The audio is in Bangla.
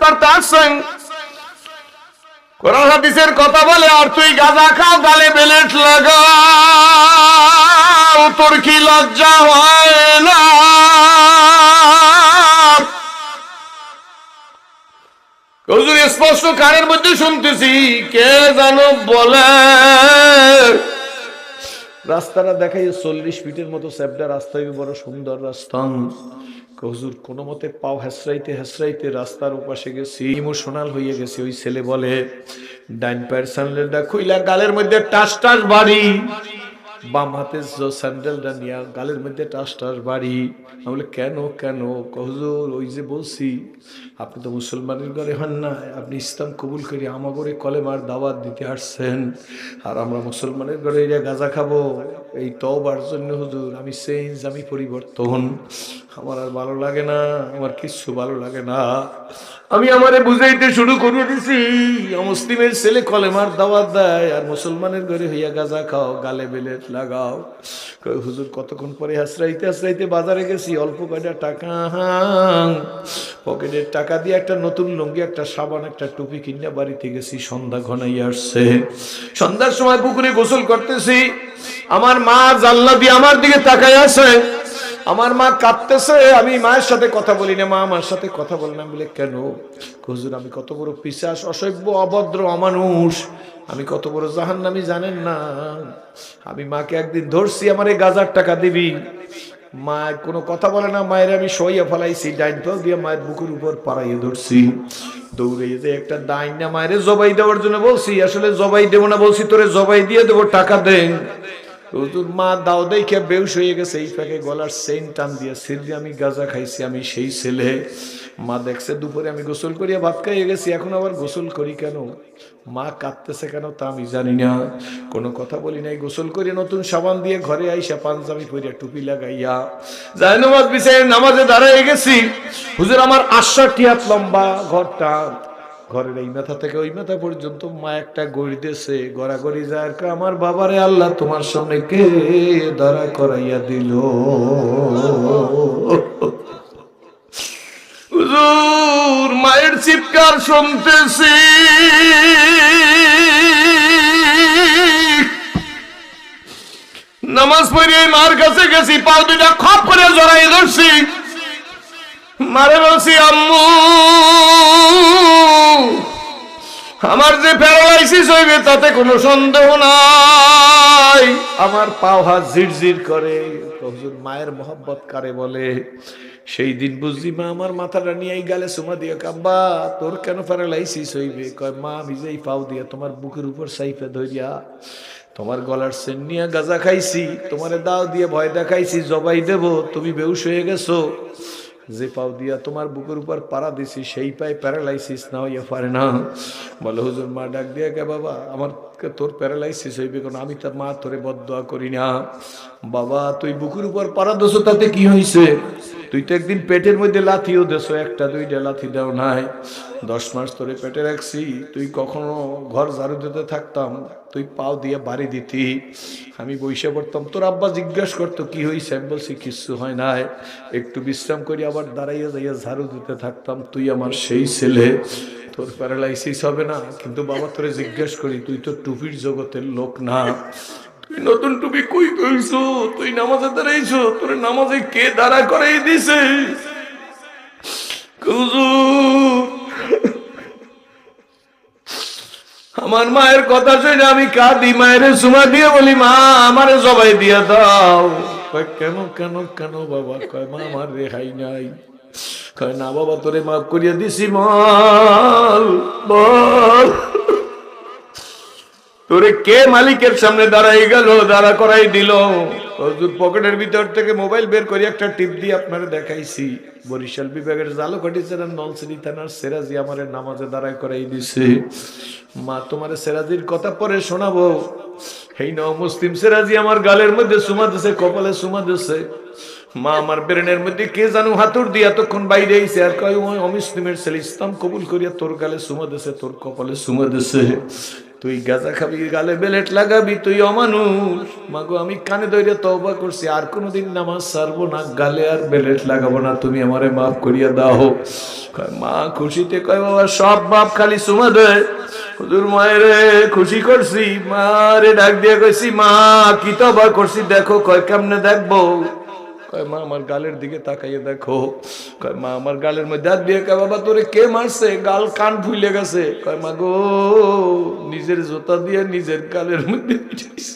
করতে আসছেন, কোরআন হাদিসের কথা বলে, আর তুই গাঁজা খাও, গালে বেলেট লাগাও, তোর কি লজ্জা হয় না? হুজুর স্পষ্ট কানের মধ্যে শুনতেছি, কে জানো বলে রাস্তাটা দেখাই 40 ফিটের মতো চ্যাপ্টা রাস্তা, বড় সুন্দর রাস্তা। হুজুর কোন মতে পাও হেসরাইতে হেসরাইতে রাস্তার ওপাশে গেছি, ইমোশনাল হয়ে গেছি। ওই ছেলে বলে, ডাইন পায়ের স্যান্ডেলটা খুইলা গালের মধ্যে টাস টাস বাড়ি, বাম হাতে স্যান্ডেলটা নিয়ে গালের মধ্যে টাস টাস বাড়ি। আমি বলে, কেন কেন? হুজুর ওই যে বলছি, আপনি তো মুসলমানের ঘরে হন না, আপনি ইসলাম কবুল করে আমার ঘরে কলেমার দাওয়াত দিতে আসছেন, আর আমরা মুসলমানের ঘরে এরা গাঁজা খাবো। এই তওবার জন্য হুজুর আমি চেঞ্জ, আমি পরিবর্তন, আমার আর ভালো লাগে না, আমার কিচ্ছু ভালো লাগে না। আমি আমারে বুঝাইতে শুরু করে দিছি, মুসলিমের ছেলে কলেমার দাওয়াত দেয় আর মুসলমানের ঘরে হইয়া গাঁজা খাও, গালে বেলেট লাগাও। হুজুর কতক্ষণ পরে হাসরাইতে হাসরাইতে বাজারে গেছি, অল্প কয়টা টাকা, পকেটের টাকা দিয়ে একটা নতুন লুঙ্গি, একটা সাবান, একটা টুপি কিনে বাড়িতে গেছি। সন্ধ্যা ঘনাই আসছে, সন্ধ্যার সময় পুকুরে গোসল করতেছি, আমার মা জানলা দিয়ে আমার দিকে তাকায় আছে, আমার মা কাঁদতেছে। আমি মায়ের সাথে কথা বলি না, মা আমার সাথে কথা বলে না। বলে, কেন? হুজুর আমি কত বড় পিশাচ, অসভ্য, অভদ্র, অমানুষ, আমি কত বড় জাহান্নামী জানেন না? আমি মাকে একদিন ধরছি, আমার এই গাজার টাকা দিবি। মা কোনো কথা বলে না, মায়ের আমি সইয়া ফেলাইছি, ডাইন পাও দিয়ে মায়ের বুকের উপর পাড়াইয়ে ধরছি। দৌড়ে যে একটা ডাইন না মায়ের জবাই দেওয়ার জন্য বলছি, আসলে জবাই দেবো না, বলছি তোরে জবাই দিয়ে দেবো, টাকা দেন। হুজুর মা দাও দেখে বেউস হয়ে গেছে, এই ফাঁকে গলার চেইন টান দিয়ে সিরদি আমি গাঁজা খাইছি, আমি সেই ছেলে। মা দেখছে দুপুরে আমি গোসল করিয়া ভাত খাইয়ে গেছি, এখন আবার গোসল করি কেন? মা কাঁদতেছে কেন তা আমি জানি না, কোনো কথা বলি নাই। গোসল করিয়া নতুন সাবান দিয়ে ঘরে আইসা পাঞ্জাবি পরিয়া টুপি লাগাইয়া যায় নামাজ বিছায় নামাজে দাঁড়াই গেছি। হুজুর আমার 68 হাত লম্বা ঘরটা, ঘরের এই মাথা থেকে ওই মাথা পর্যন্ত মা একটা গড়ি দিয়েছে, গড়াগড়ি যায়। আমার বাবারে আল্লাহ তোমার সামনে কে দাঁড়া করাইয়া দিল? হুজুর মায়ের চিৎকার শুনতেছি, নামাজ পড়িয়ে মার কাছে গেছি, পাও দুইটা খপ করে জড়াই ধরছি, মারে বলছি, আম্মু আমার যে প্যারালাইসিস হইবে তাতে কোনো সন্দেহ নাই, আমার পাও হাত ঝিরঝির করে। হুজুর মায়ের মোহব্বত কারে বলে? সেই দিন বুঝলি মা আমার মাথাটা নিয়ে এই গালে চুমা দিয়ে, কাব্বা তোর কেন প্যারালাইসিস হইবে? কয় মা আমি যেই পাও দিয়া তোমার বুকের উপর সাইফে ধরিয়া তোমার গলার চেন নিয়ে গাঁজা খাইছি, তোমারে দাও দিয়ে ভয় দেখাইছি জবাই দেব, তুমি বেহুশ হয়ে গেছো, যে পাও দিয়া তোমার বুকের উপর পাড়া দিছি সেই পায়ে প্যারালাইসিস না হইয়া পারে না। বলে হুজুর মা ডাক দিয়া, কে বাবা আমার তোর প্যারালাইসিস হইবে কেন? আমি তার মা তোরে বদদোয়া করি না। বাবা তুই বুকের উপর পাড়া দেছো তাতে কি হয়েছে? তুই তো একদিন পেটের মধ্যে লাথিও দেছো, একটা দুইটা লাথি দাও নাই। 10 মাস তোরে পেটে রাখছি, তুই কখনো ঘর ঝাড়ু দিতে থাকতাম, তুই পাও দিয়ে বাড়ি দিতি, আমি বসে পড়তাম, তোর আব্বা জিজ্ঞাসা করতো কি হয়েছে, আমি বলছি কিচ্ছু হয় নাই, একটু বিশ্রাম করি আবার দাঁড়াইয়া যাইয়া ঝাড়ু দিতে থাকতাম। তুই আমার সেই ছেলে, তোর প্যারালাইসিস হবে না। কিন্তু বাবা তোরে জিজ্ঞাসা করি, তুই তো টুপির জগতের লোক না, তুই নতুন টুপি কই পেয়েছো? তুই নামাজে দাঁড়াইছো, তোর নামাজে কে দাঁড়া করাই দিছে? আমার মায়ের কথা শুনে আমি কাঁদি, মায়ের চুমা দিয়ে বলি, মা আমারে জবাই দিয়া দাও। কয় কেন কেন কেন বাবা? কয় মা আমার রেহাই নাই। কয় না বাবা তোরে মাফ করিয়া দিছি, বল বল তোরে কে মালিকের সামনে দাঁড়াই গেল, দাঁড়া করাই দিল? হুজুর পকেটের ভিতর থেকে মোবাইল বের করে একটা টিপ দিয়ে আপনারা দেখাইছি, বরিশাল বিভাগের জালকাঠি জেলার নলছিটি থানার সেরাজি আমারে নামাজে দাঁড়াই করাই দিছে। মা তোমারে সেরাজির কথা পরে শোনাবো। এই নাও মুসলিম সেরাজি আমার গালের মধ্যে চুমা দিছে, কপালে চুমা দিছে। মা আমার ব্রেনের মধ্যে কে জানো হাতুর দিয়ে এতক্ষণ বাইরে আইছে, আর কয় ওই অমুসলিমের ছেলে ইসলাম কবুল করিয়া তোর গালে চুমা দিছে, তোর কপালে চুমা দিছে। তুই গাঁজা খাবি, গালে বেলেট লাগাবি, তুই অমানুষ। মাগো আমি কানে ধরে তওবা করছি, আর কোনোদিন নামাজ ছাড়বো না, গালে আর বেলেট লাগাবো না, তুমি আমারে মাফ করিয়া দাও। মা খুশিতে কয় বাবা সব বাপ খালি চুমা দেয়। হুজুর মায়ের খুশি করছি, মারে ডাক দিয়ে কইছি মা কি তওবা করছি দেখো। কয় কেমনে দেখবো? কয় মা আমার গালের দিকে তাকাইয়ে দেখো। কয় মা আমার গালের মধ্যে হাত দিয়ে। কয় বাবা তোরে কে মারছে? গাল কান ফুলে গেছে। কয় মা গো নিজের জুতা দিয়ে নিজের গালের মধ্যে পিটাইছি।